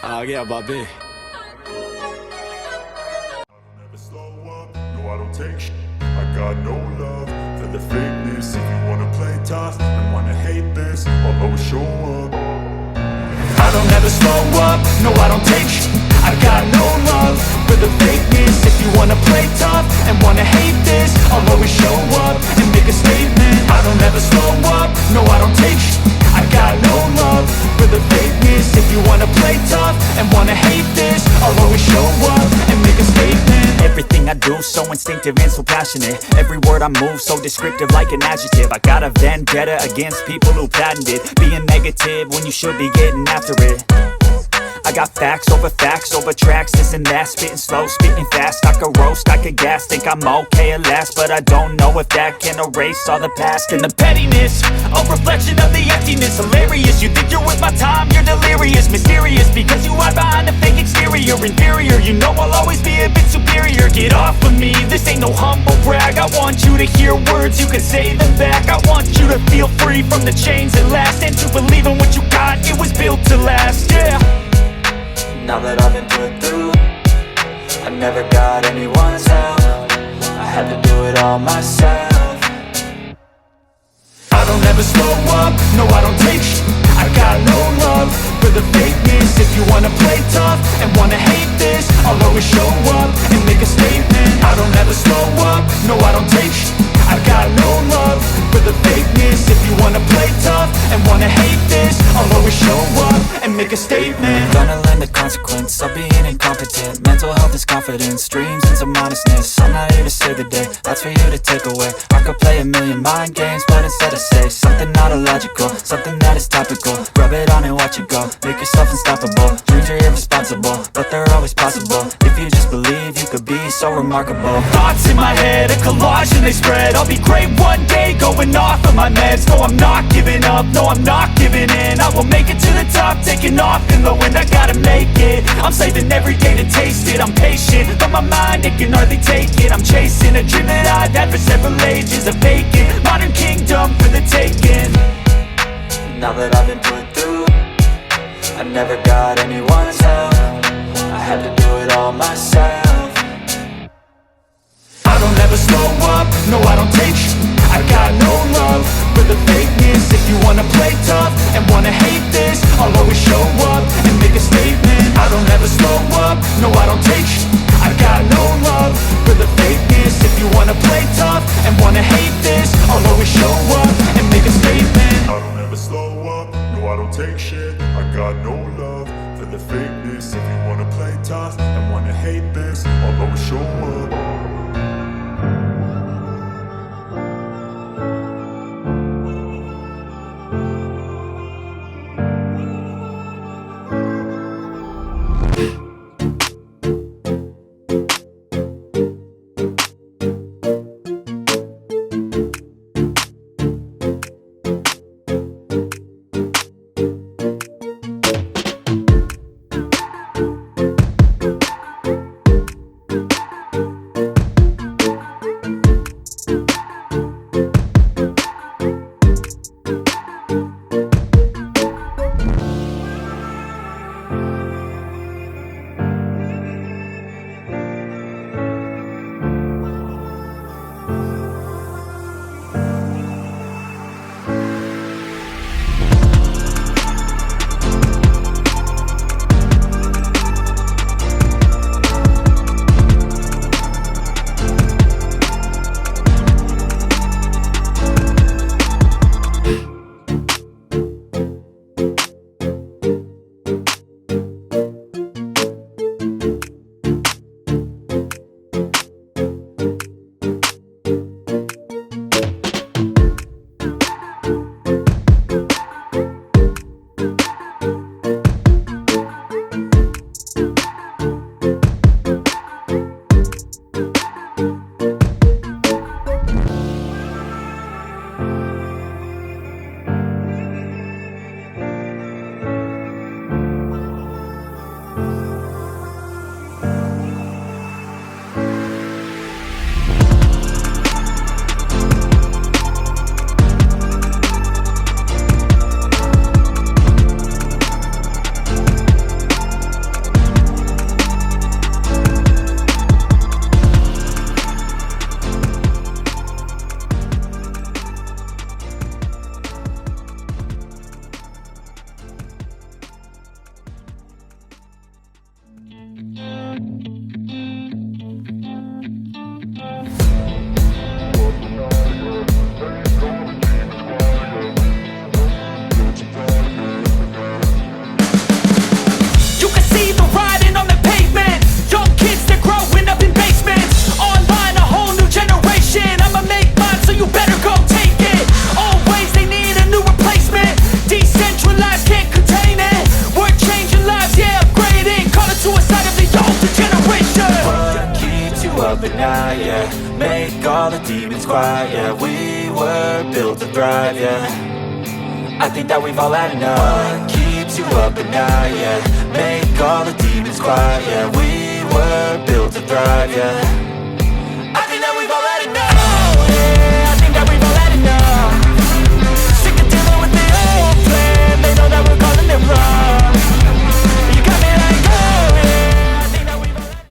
आ गया बाबे. Never slow up, no I don't take sh**. I got no love for the fakeness. If you wanna play tough and wanna hate this, I'll always show up. I don't ever slow up, no I don't take sh**. I got no love for the fakeness. If you wanna play tough and wanna hate this, I'll always show up and make a statement. I don't ever slow up, no I don't take sh**. I got no love for the fakeness. If you wanna play tough and wanna hate this, I'll always show up and make a statement. Everything I do so instinctive and so passionate. Every word I move so descriptive like an adjective. I got a vendetta against people who patented being negative when you should be getting after it. I got facts over tracks, this and that. Spitting slow, spitting fast. I could roast, I could gas. Think I'm okay at last, but I don't know if that can erase all the past. And the pettiness, a reflection of the emptiness. Hilarious, you think you're worth my time, you're delirious. Mysterious, because you hide behind a fake exterior. Inferior, you know I'll always be a bit superior. Get off of me, this ain't no humble brag. I want you to hear words, you can say them back. I want you to feel free from the chains that last, and to believe in what you got, it was built to last, yeah. Now that I've been put through, I never got anyone's help. I had to do it all myself. I don't ever slow up, no I don't take sh**. I got no love for the fakeness. If you wanna play tough and wanna hate this, I'll always show up and make a statement. I don't ever slow up, no I don't take sh**. I got no love for the fakeness. If you wanna play tough and wanna hate this, I'll always show up and make a statement. Gonna learn the consequence of being incompetent. Mental health is confidence, dreams and some honestness. I'm not here to save the day, that's for you to take away. I could play a million mind games, but instead I say something not illogical, something that is topical. Rub it on and watch it go, make yourself unstoppable. Dreams are irresponsible, but they're always possible. If you just believe, you could be so remarkable. Thoughts in my head, a collage and they spread. I'll be great one day, going off of my meds. No, I'm not giving up, no, I'm not giving in. I will make it to the top, taking off in the wind. I gotta make it, I'm saving every day to taste it. I'm patient, but my mind, it can hardly take it. I'm chasing a dream that I've had for several ages. A vacant, modern kingdom for the taking. Now that I've been put through, I never got anyone's help. I had to do it all myself. I don't ever slow up, no I don't take sh**. I got no love for the fakeness. If you wanna play tough and wanna hate this, I'll always show up and make a statement. I don't ever slow up, no I don't take sh**. I got no love for the fakeness. If you wanna play tough and wanna hate this, I'll always show up and make a statement. I don't ever slow up, no I don't take shit. I got no love for the fakeness. If you wanna play tough and wanna hate this, I'll always show up. quiet, yeah. We were built to thrive, yeah. I think that we've all had enough. What keeps you up at night, yeah. Make all the demons quiet, yeah. We were built to thrive, yeah.